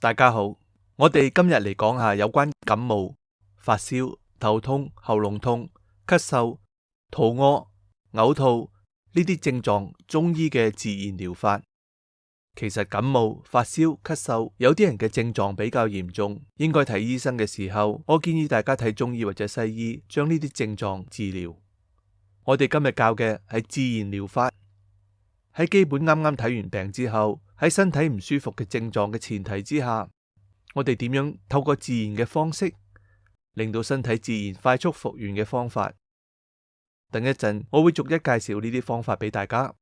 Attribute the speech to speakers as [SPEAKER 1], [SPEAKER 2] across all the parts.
[SPEAKER 1] 大家好，我哋今日嚟講下有關感冒、發燒、頭痛、喉嚨痛、咳嗽、肚屙、嘔吐呢啲症狀，中醫嘅自然療法。其實感冒、發燒、咳嗽，有啲人嘅症狀比較嚴重，應該睇醫生嘅時候，我建議大家睇中醫或者西醫，將呢啲症狀治療。我哋今日教嘅係自然療法，喺基本啱啱睇完病之後，喺身體唔舒服嘅症狀嘅前提之下，我哋點樣透過自然嘅方式，令到身體自然快速復原嘅方法。等一陣我會逐一介紹呢啲方法俾大家。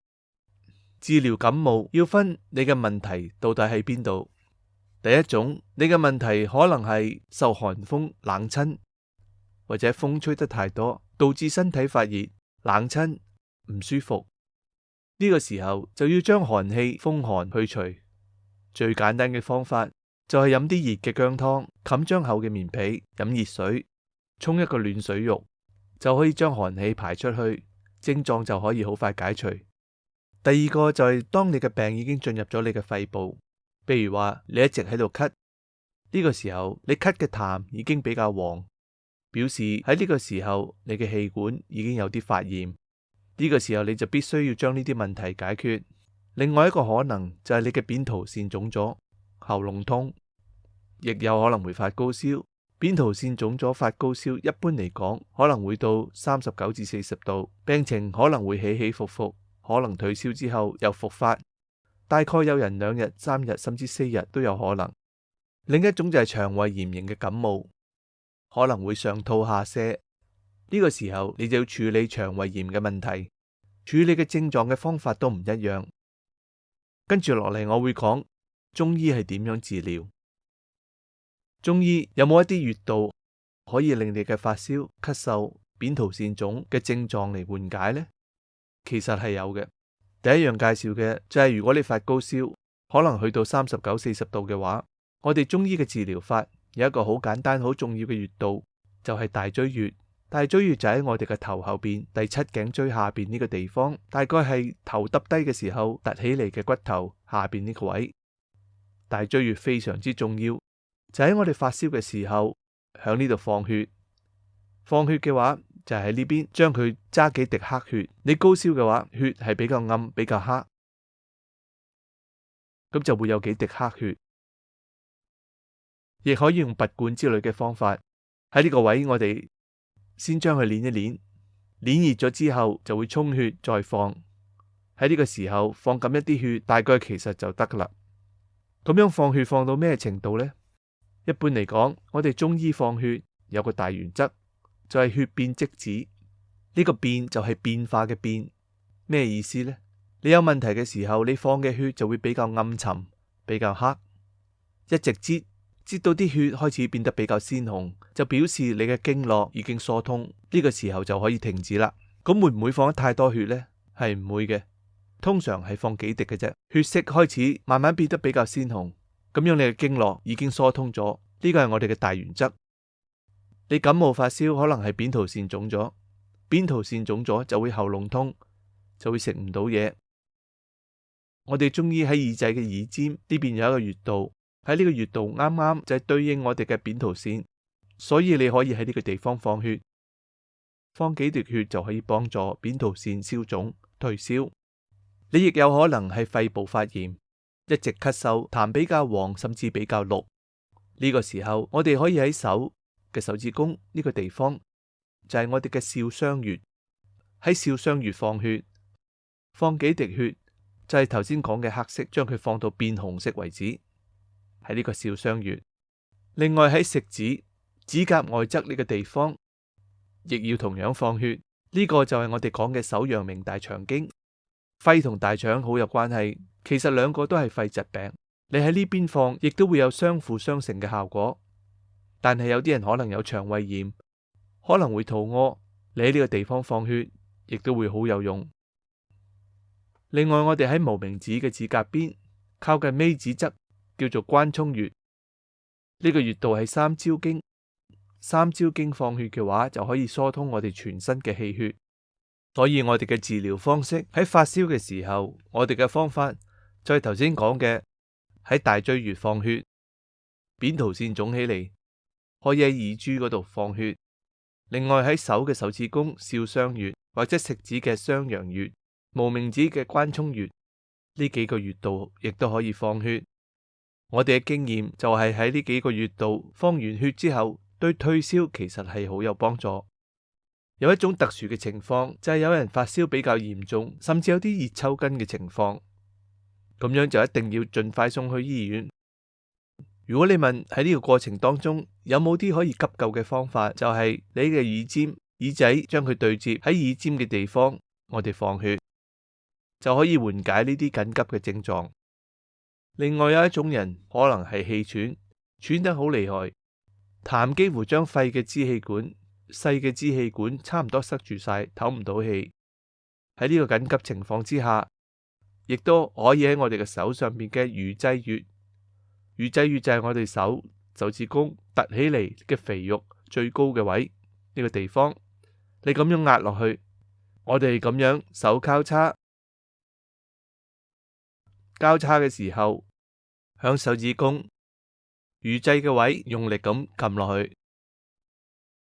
[SPEAKER 1] 治療感冒要分你嘅問題到底喺邊度。第一種，你嘅問題可能係受寒風冷親，或者風吹得太多，導致身體發熱、冷親、唔舒服。呢個時候就要將寒氣、風寒去除。最簡單嘅方法就係飲啲熱嘅薑湯，冚張厚嘅棉被，飲熱水，沖一個暖水浴，就可以將寒氣排出去，症狀就可以好快解除。第二個就係當你嘅病已經進入咗你嘅肺部，譬如話你一直喺度咳，呢個時候你咳嘅痰已經比較黃，表示喺呢個時候你嘅氣管已經有啲發炎。呢個時候你就必須要將呢啲問題解決。另外一個可能就係你嘅扁桃腺腫咗，喉嚨痛，亦有可能會發高燒。扁桃腺腫咗發高燒，一般嚟講可能會到39至40度，病情可能會起起伏伏，可能退燒之後又復發，大概有人2日、3日甚至4日都有可能。另一種就係腸胃炎型嘅感冒，可能會上吐下瀉。呢個時候你就要處理腸胃炎嘅問題，處理嘅症狀嘅方法都唔一樣。跟住落嚟我會講中醫係點樣治療。中醫有冇一啲穴道可以令你嘅發燒、咳嗽、扁桃腺腫嘅症狀嚟緩解呢？其實係有嘅。第一樣介紹嘅就係如果你發高燒，可能去到39、40度嘅話，我哋中醫嘅治療法有一個好簡單、好重要嘅穴道，就係大椎穴。大椎穴就喺我哋嘅頭後邊第7頸椎下邊呢個地方，大概係頭耷低嘅時候凸起嚟嘅骨頭下邊呢個位。大椎穴非常之重要，就喺我哋發燒嘅時候響呢度放血。放血嘅話就喺呢邊將佢揸幾滴黑血。你高燒嘅話，血係比較暗比較黑，咁就會有幾滴黑血。亦可以用拔罐之類嘅方法，喺呢個位我哋先將佢捏一捏，捏熱咗之後就會沖血再放。喺呢個時候放咁一啲血，大概其實就得啦。咁樣放血放到咩程度呢？一般嚟講，我哋中醫放血有個大原則，就係血變即止。呢個變就係變化嘅變。咩意思呢？你有問題嘅時候，你放嘅血就會比較暗沉，比較黑，一直擠到啲血開始變得比較鮮紅，就表示你嘅經絡已經疏通，呢個時候就可以停止啦。咁會唔會放得太多血呢？係唔會嘅，通常係放幾滴嘅啫。血色開始慢慢變得比較鮮紅，咁樣你嘅經絡已經疏通咗，呢個係我哋嘅大原則。你感冒發燒可能係扁桃腺腫咗，扁桃腺腫咗就會喉嚨痛，就會食唔到嘢。我哋中醫喺耳仔嘅耳尖呢邊有一個穴道。喺呢個穴道啱啱就係對應我哋嘅扁桃腺，所以你可以喺呢個地方放血，放幾滴血就可以幫助扁桃腺消腫退燒。你亦有可能係肺部發炎，一直咳嗽，痰比較黃甚至比較綠。呢個時候我哋可以喺手嘅手指公呢個地方，就係我哋嘅少商穴，喺少商穴放血，放幾滴血，就係頭先講嘅黑色，將佢放到變紅色為止。喺呢個少商穴，另外喺食指指甲外側呢個地方，亦要同樣放血。呢個就係我哋講嘅手陽明大腸經。肺同大腸好有關係，其實兩個都係肺疾病。你喺呢邊放，亦都會有相輔相成嘅效果。但係有啲人可能有腸胃炎，可能會肚屙，你喺呢個地方放血，亦都會好有用。另外，我哋喺無名指嘅指甲邊，靠近尾指側，叫做關衝穴。呢個穴道係三焦經，三焦經放血嘅話就可以疏通我哋全身嘅氣血。所以我哋嘅治療方式喺發燒嘅時候，我哋嘅方法就係頭先講嘅，喺大椎穴放血，扁桃腺腫起嚟，可以喺耳珠嗰度放血。另外喺手嘅手指公少商穴，或者食指嘅雙陽穴、無名指嘅關沖穴，呢幾個穴道亦都可以放血。我哋嘅經驗就係喺呢幾個穴道放完血之後，對退燒其實係好有幫助。有一種特殊嘅情況就係有人發燒比較嚴重，甚至有啲熱抽筋嘅情況，咁樣就一定要盡快送去醫院。如果你問喺呢個過程當中有冇啲可以急救嘅方法，就係你嘅耳尖、耳仔將佢對接喺耳尖嘅地方，我哋放血就可以緩解呢啲緊急嘅症狀。另外有一種人可能係氣喘，喘得好厲害，痰幾乎將肺嘅支氣管、細嘅支氣管差唔多塞住晒，唞唔到氣。喺呢個緊急情況之下，亦都可以喺我哋嘅手上邊嘅魚際穴。魚際穴就係我哋手指公凸起嚟嘅肥肉最高嘅位，呢個地方，你咁樣壓落去，我哋咁樣手交叉嘅時候，響手指公魚際嘅位用力咁撳落去。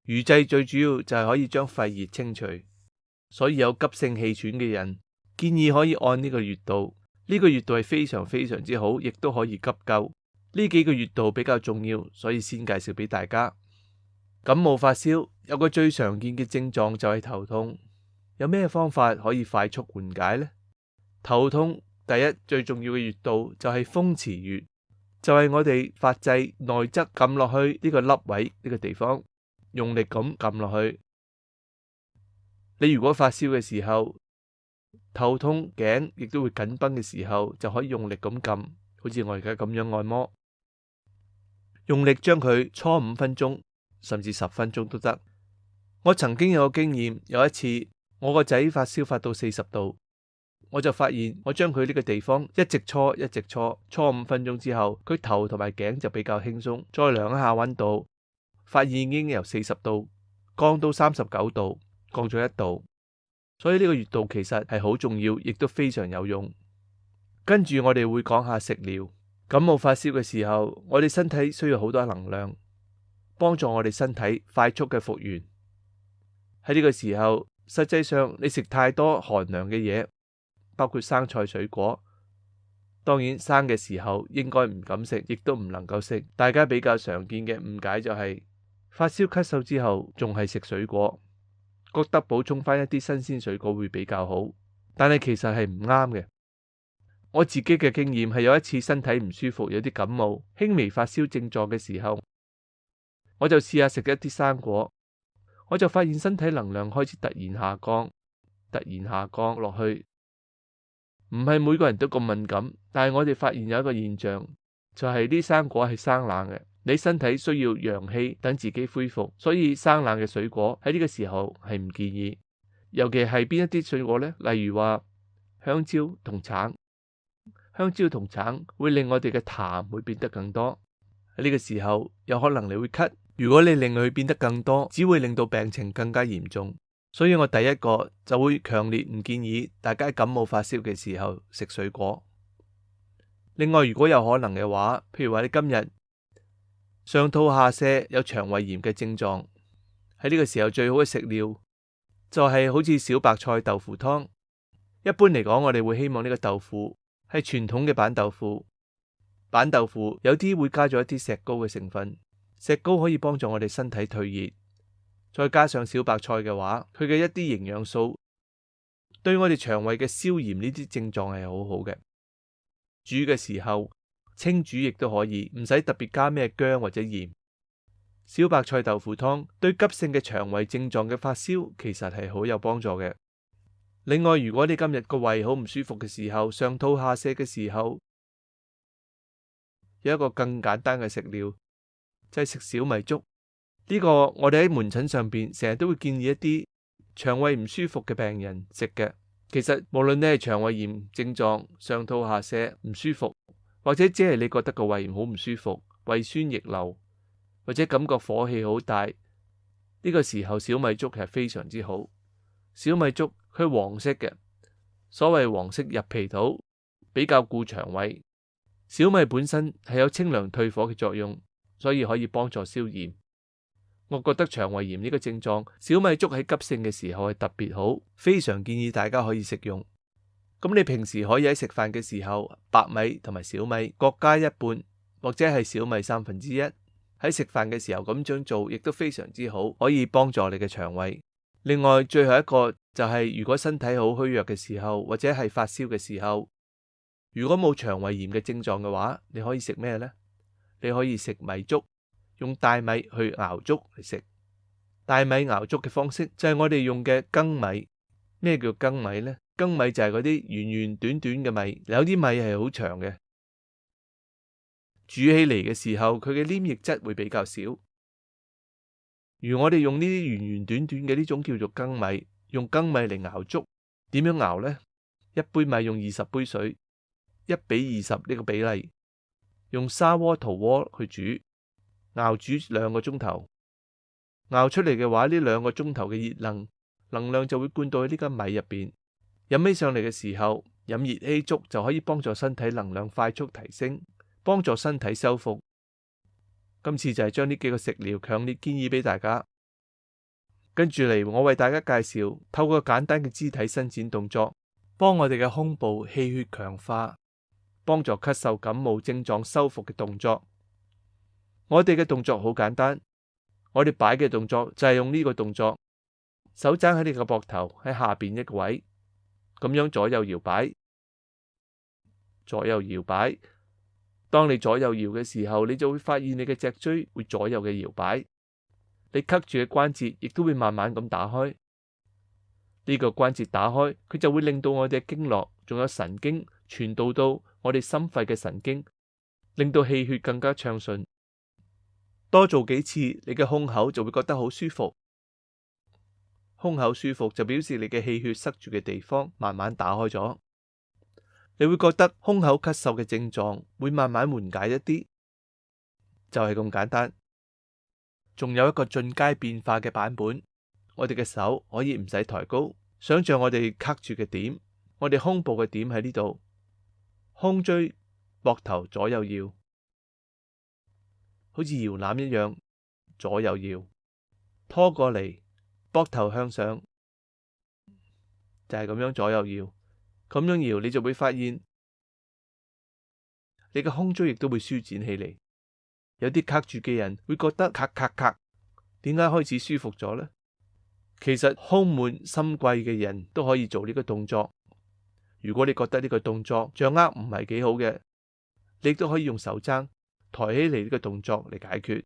[SPEAKER 1] 魚際最主要就係可以將肺熱清除，所以有急性氣喘嘅人建議可以按呢個穴道。呢個穴道係非常非常之好，亦都可以急救。呢幾個穴道比較重要，所以先介紹俾大家。感冒發燒有個最常見嘅症狀就係頭痛，有咩方法可以快速緩解呢？頭痛第一最重要嘅穴道就係風池穴，就係我哋發際內側撳落去呢個凹位呢個地方，用力咁撳落去。你如果發燒嘅時候，頭痛頸亦都會緊繃嘅時候，就可以用力咁撳，好似我而家咁樣按摩。用力將佢搓5分鐘，甚至10分鐘都得。我曾經有個經驗，有一次我個仔發燒發到40度，我就發現我將佢呢個地方一直搓搓5分鐘之後，佢頭同埋頸就比較輕鬆。再量一下溫度，發現已經由40度降到39度，降咗1度。所以呢個穴道其實係好重要，亦都非常有用。跟住我哋會講下食療。感冒發燒嘅時候，我哋身體需要好多能量，幫助我哋身體快速嘅復原。喺呢個時候，實際上你食太多寒涼嘅嘢，包括生菜水果，當然生嘅時候應該唔敢食，亦都唔能夠食。大家比較常見嘅誤解就係發燒咳嗽之後仲係食水果，覺得補充翻一啲新鮮水果會比較好，但係其實係唔啱嘅。我自己嘅經驗係有一次身體唔舒服，有啲感冒、輕微發燒症狀嘅時候，我就試下食一啲生果，我就發現身體能量開始突然下降落去。唔係每個人都咁敏感，但係我哋發現有一個現象，就係啲生果係生冷嘅，你身體需要陽氣等自己恢復，所以生冷嘅水果喺呢個時候係唔建議。尤其係邊一啲水果呢？例如話香蕉同橙。香蕉同橙會令我哋嘅痰會變得更多，喺呢個時候有可能你會咳。如果你令佢變得更多，只會令到病情更加嚴重。所以我第一個就會強烈唔建議大家感冒發燒嘅時候食水果。另外，如果有可能嘅話，譬如話你今日上吐下瀉有腸胃炎嘅症狀，喺呢個時候最好嘅食療就係好似小白菜豆腐湯。一般嚟講，我哋會希望呢個豆腐係傳統嘅板豆腐，板豆腐有啲會加咗一啲石膏嘅成分，石膏可以幫助我哋身體退熱，再加上小白菜嘅話，佢嘅一啲營養素對我哋腸胃嘅消炎呢啲症狀係好好嘅。煮嘅時候清煮亦都可以，唔使特別加咩薑或者鹽。小白菜豆腐湯對急性嘅腸胃症狀嘅發燒其實係好有幫助嘅。另外，如果你今日個胃好唔舒服嘅時候，上吐下瀉嘅時候，有一個更簡單嘅食療，就係食小米粥。呢個我哋喺門診上邊成日都會建議一啲腸胃唔舒服嘅病人食嘅。其實無論你係腸胃炎症狀、上吐下瀉唔舒服，或者只係你覺得個胃好唔舒服、胃酸逆流，或者感覺火氣好大，呢個時候小米粥係非常之好。小米粥佢黃色嘅，所謂黃色入脾土，比較顧腸胃。小米本身係有清涼退火嘅作用，所以可以幫助消炎。我覺得腸胃炎呢個症狀，小米粥喺急性嘅時候係特別好，非常建議大家可以食用。咁你平時可以喺食飯嘅時候，白米同埋小米各加一半，或者係小米1/3。喺食飯嘅時候咁樣做，亦都非常之好，可以幫助你嘅腸胃。另外，最後一個就係如果身體好虛弱嘅時候，或者係發燒嘅時候，如果冇腸胃炎嘅症狀嘅話，你可以食咩呢？你可以食米粥。用大米去熬粥嚟食。大米熬粥嘅方式就係我哋用嘅粳米。咩叫粳米呢？粳米就係嗰啲圓圓短短嘅米，有啲米係好長嘅。煮起嚟嘅時候，佢嘅黏液質會比較少。如我哋用呢啲圓圓短短嘅呢種叫做粳米，用粳米嚟熬粥，點樣熬呢？一杯米用20杯水，1:20呢個比例，用砂鍋陶鍋去煮。熬煮2個鐘頭，熬出嚟嘅話，呢2個鐘頭嘅熱能量就會灌到去呢個米入邊。飲起上嚟嘅時候，飲熱稀粥就可以幫助身體能量快速提升，幫助身體修復。今次就係將呢幾個食療強烈建議俾大家。跟住嚟，我為大家介紹透過簡單嘅肢體伸展動作，幫我哋嘅胸部氣血強化，幫助咳嗽感冒症狀修復嘅動作。我哋嘅動作好簡單，我哋擺嘅動作就係用呢個動作，手踭喺你個膊頭喺下邊一個位，咁樣左右搖擺，左右搖擺。當你左右搖嘅時候，你就會發現你嘅脊椎會左右嘅搖擺，你棘住嘅關節亦都會慢慢咁打開。呢個關節打開，佢就會令到我哋嘅經絡仲有神經傳導到我哋心肺嘅神經，令到氣血更加暢順。多做幾次，你嘅胸口就會覺得好舒服。胸口舒服就表示你嘅氣血塞住嘅地方慢慢打開咗，你會覺得胸口咳嗽嘅症狀會慢慢緩解一啲，就係咁簡單。仲有一個進階變化嘅版本，我哋嘅手可以唔使抬高，想象我哋卡住嘅點，我哋胸部嘅點喺呢度，胸椎、膊頭左右搖。好似搖籃一樣，左右搖，拖過嚟，膊頭向上，就係咁樣左右搖，咁樣搖，你就會發現你嘅胸椎亦都會舒展起嚟。有啲卡住嘅人會覺得咔咔咔，點解開始舒服咗呢？其實胸悶心悸嘅人都可以做呢個動作。如果你覺得呢個動作掌握唔係幾好嘅，你都可以用手踭抬起嚟呢個動作嚟解決。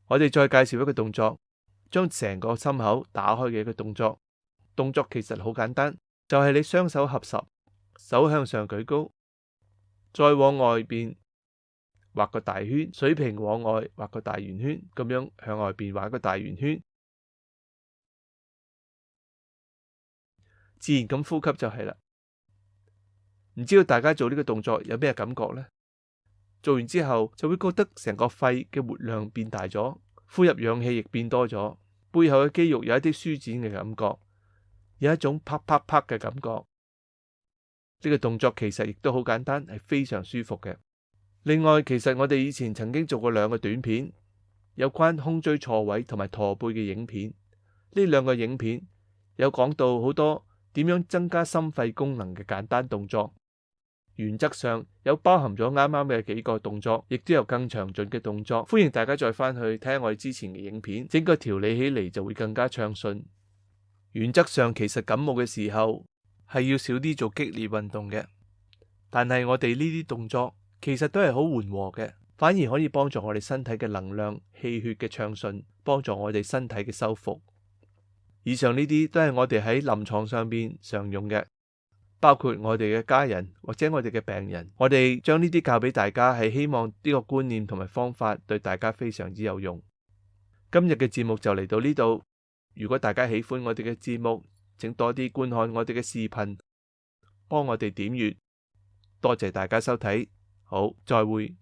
[SPEAKER 1] 我哋再介紹一個動作，將成個心口打開嘅一個動作。動作其實好簡單，就係你雙手合十，手向上舉高，再往外邊畫個大圈，水平往外畫個大圓圈，咁樣向外邊畫個大圓圈，自然咁呼吸就係啦。唔知道大家做呢個動作有咩感覺呢？做完之後就會覺得成個肺嘅活量變大咗，呼入氧氣亦變多咗，背後嘅肌肉有一啲舒展嘅感覺，有一種啪啪啪嘅感覺。呢個動作其實亦都好簡單，係非常舒服嘅。另外，其實我哋以前曾經做過2個短片，有關胸椎錯位同埋駝背嘅影片。呢2個影片有講到好多點樣增加心肺功能嘅簡單動作。原則上有包含咗啱啱嘅幾個動作，亦都有更詳盡嘅動作。歡迎大家再翻去睇下我哋之前嘅影片，整個調理起嚟就會更加暢順。原則上其實感冒嘅時候係要少啲做激烈運動嘅，但係我哋呢啲動作其實都係好緩和嘅，反而可以幫助我哋身體嘅能量、氣血嘅暢順，幫助我哋身體嘅修復。以上呢啲都係我哋喺臨床上邊常用嘅。包括我哋嘅家人或者我哋嘅病人，我哋將呢啲教俾大家，係希望呢個觀念同埋方法對大家非常之有用。今日嘅節目就嚟到呢度。如果大家喜歡我哋嘅節目，請多啲觀看我哋嘅視頻，幫我哋點閱。多謝大家收睇，好，再會。